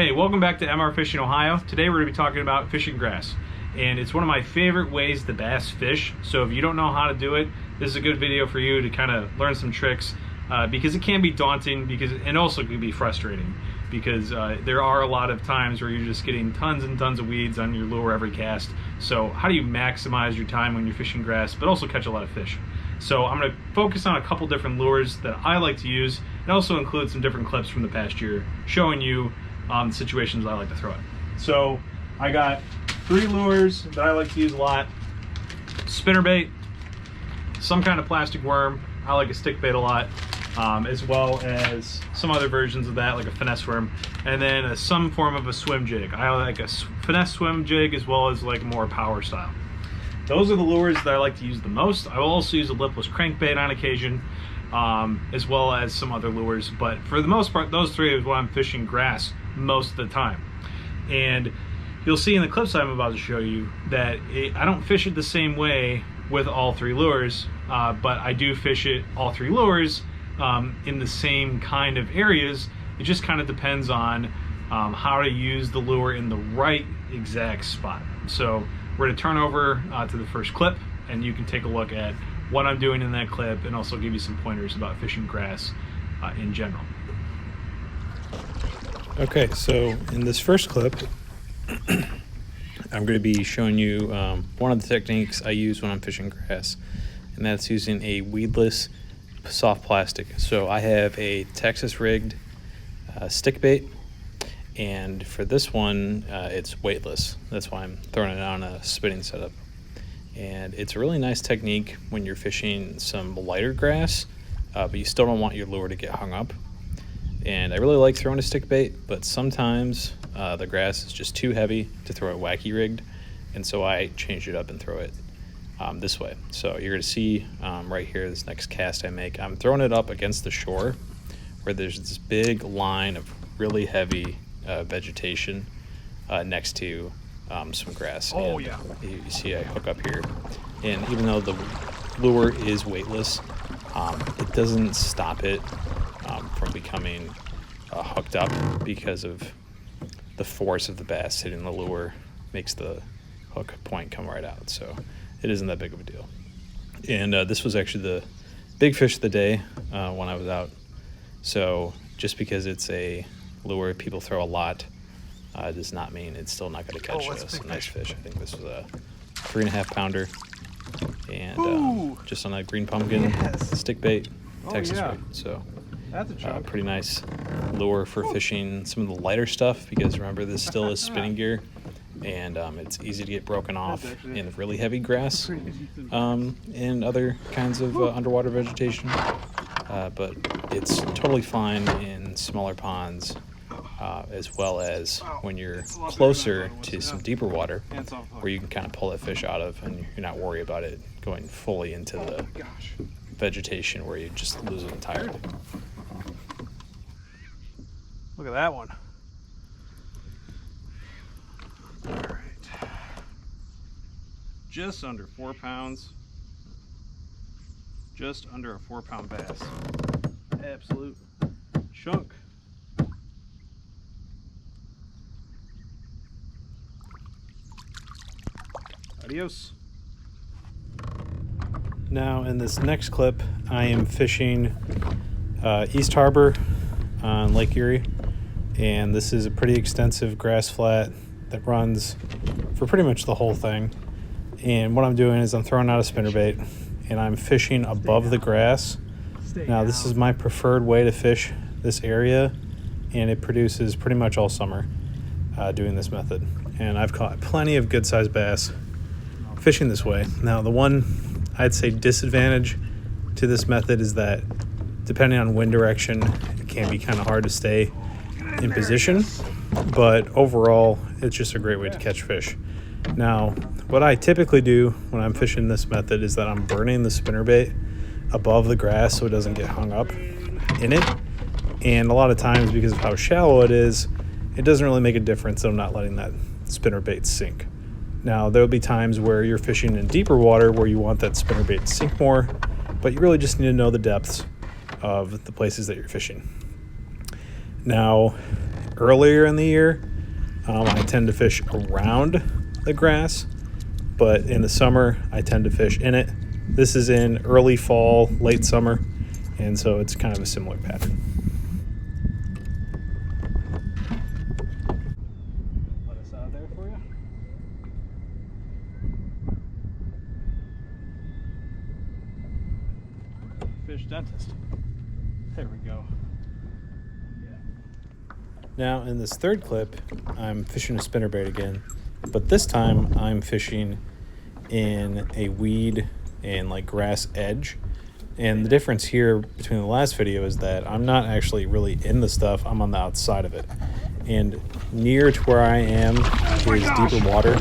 Hey, welcome back to MR Fishing Ohio. Today we're going to be talking about fishing grass. And it's one of my favorite ways to bass fish. So if you don't know how to do it, this is a good video for you to kind of learn some tricks because it can be daunting and also can be frustrating because there are a lot of times where you're just getting tons and tons of weeds on your lure every cast. So how do you maximize your time when you're fishing grass but also catch a lot of fish? So I'm going to focus on a couple different lures that I like to use and also include some different clips from the past year showing you situations I like to throw it. So I got 3 lures that I like to use a lot: spinnerbait, some kind of plastic worm. I like a stick bait a lot, as well as some other versions of that, like a finesse worm, and then some form of a swim jig. I like a finesse swim jig as well as like more power style. Those are the lures that I like to use the most. I will also use a lipless crankbait on occasion, as well as some other lures, but for the most part, those 3 is what I'm fishing grass most of the time. And you'll see in the clips I'm about to show you that I don't fish it the same way with all 3 lures, but I do fish it all 3 lures in the same kind of areas. It just kind of depends on how to use the lure in the right exact spot. So we're going to turn over to the first clip, and you can take a look at what I'm doing in that clip and also give you some pointers about fishing grass in general. Okay, so in this first clip, I'm going to be showing you one of the techniques I use when I'm fishing grass, and that's using a weedless soft plastic. So I have a Texas rigged stick bait, and for this one it's weightless. That's why I'm throwing it on a spinning setup. And it's a really nice technique when you're fishing some lighter grass, but you still don't want your lure to get hung up. And I really like throwing a stick bait, but sometimes the grass is just too heavy to throw it wacky rigged, and so I change it up and throw it this way. So you're going to see right here, this next cast I make, I'm throwing it up against the shore where there's this big line of really heavy vegetation next to some grass. Oh, and yeah. You see I hook up here, and even though the lure is weightless, it doesn't stop it from becoming hooked up, because of the force of the bass hitting the lure makes the hook point come right out. So it isn't that big of a deal. And this was actually the big fish of the day when I was out. So just because it's a lure people throw a lot does not mean it's still not going to catch some nice fish. I think this was a 3.5 pounder, and just on a green pumpkin stick bait, Texas rig. So that's a pretty nice lure for fishing some of the lighter stuff, because remember, this still is spinning gear, and it's easy to get broken off in really heavy grass and other kinds of underwater vegetation, but it's totally fine in smaller ponds, as well as when you're closer to some deeper water where you can kind of pull that fish out of and you're not worried about it going fully into the vegetation where you just lose it entirely. Look at that one. All right. Just under 4 pounds. Just under a 4-pound bass. Absolute chunk. Adios. Now in this next clip, I am fishing East Harbor on Lake Erie, and this is a pretty extensive grass flat that runs for pretty much the whole thing. And what I'm doing is I'm throwing out a spinnerbait and I'm fishing above the grass. Now this is my preferred way to fish this area, and it produces pretty much all summer doing this method. And I've caught plenty of good sized bass fishing this way. Now the one I'd say disadvantage to this method is that depending on wind direction, it can be kind of hard to stay in position, but overall it's just a great way to catch fish. Now what I typically do when I'm fishing this method is that I'm burning the spinnerbait above the grass so it doesn't get hung up in it, and a lot of times, because of how shallow it is, it doesn't really make a difference that I'm not letting that spinnerbait sink. Now there'll be times where you're fishing in deeper water where you want that spinnerbait to sink more, but you really just need to know the depths of the places that you're fishing. Now earlier in the year, I tend to fish around the grass, but in the summer I tend to fish in it. This is in early fall, late summer, and so it's kind of a similar pattern. Let us out of there for you. Fish dentist. There we go. Now in this third clip, I'm fishing a spinnerbait again, but this time I'm fishing in a weed and like grass edge. And the difference here between the last video is that I'm not actually really in the stuff, I'm on the outside of it. And near to where I am is deeper water,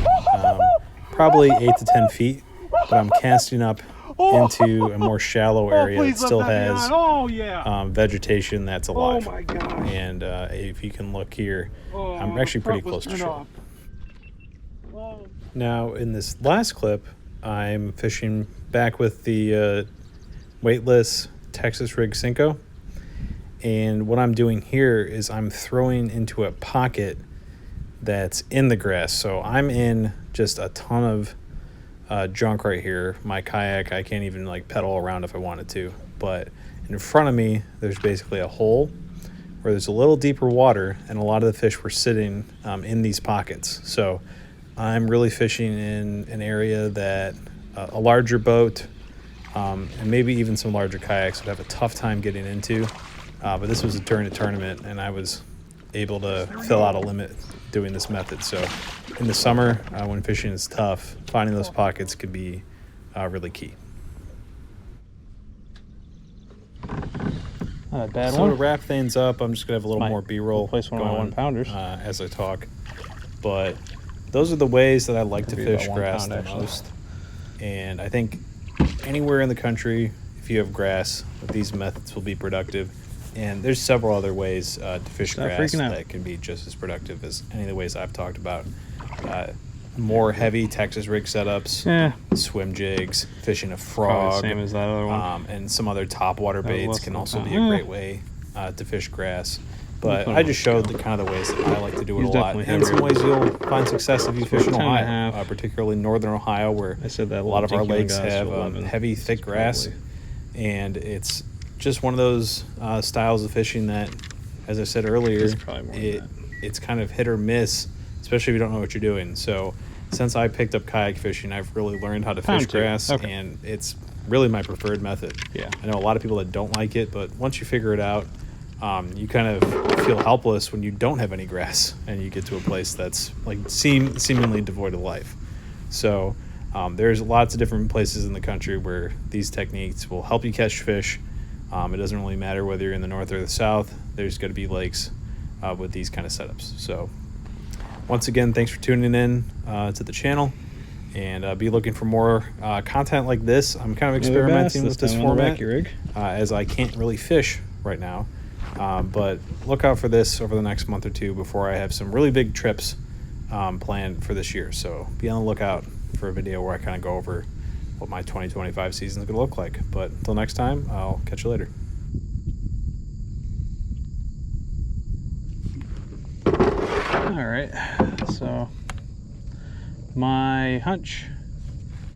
probably 8 to 10 feet, but I'm casting up into a more shallow area that still has vegetation that's alive. Oh my gosh. And if you can look here, I'm actually pretty close to shore. Now in this last clip, I'm fishing back with the Weightless Texas Rig Cinco, and what I'm doing here is I'm throwing into a pocket that's in the grass. So I'm in just a ton of junk right here. My kayak, I can't even like pedal around if I wanted to, but in front of me there's basically a hole where there's a little deeper water, and a lot of the fish were sitting in these pockets. So I'm really fishing in an area that a larger boat and maybe even some larger kayaks would have a tough time getting into, but this was during a tournament and I was able to fill out a limit doing this method. So in the summer, when fishing is tough, finding those pockets could be really key. Not a bad So one. to wrap things up, I'm just gonna have a little more B-roll Replace one of my 1-pounders as I talk. But those are the ways that I like to fish grass the actually. most. And I think anywhere in the country, if you have grass, these methods will be productive. And there's several other ways to fish grass that can be just as productive as any of the ways I've talked about. More heavy Texas rig setups, swim jigs, fishing a frog, same as that other one. and some other topwater baits can also be a great way to fish grass. But I just showed the kind of the ways that I like to do it a lot. And some ways you'll find success if you fish in Ohio, particularly northern Ohio, where a lot of our lakes have heavy, thick grass. And it's just one of those styles of fishing that, as I said earlier, it's kind of hit or miss, especially if you don't know what you're doing. So since I picked up kayak fishing, I've really learned how to fish grass, and it's really my preferred method. I know a lot of people that don't like it, but once you figure it out, you kind of feel helpless when you don't have any grass and you get to a place that's like seemingly devoid of life. So there's lots of different places in the country where these techniques will help you catch fish. It doesn't really matter whether you're in the north or the south. There's going to be lakes with these kind of setups. So once again, thanks for tuning in to the channel, and be looking for more content like this. I'm kind of experimenting with this format as I can't really fish right now. But look out for this over the next month or two before I have some really big trips planned for this year. So be on the lookout for a video where I kind of go over what my 2025 season is going to look like. But until next time, I'll catch you later. All right, so my hunch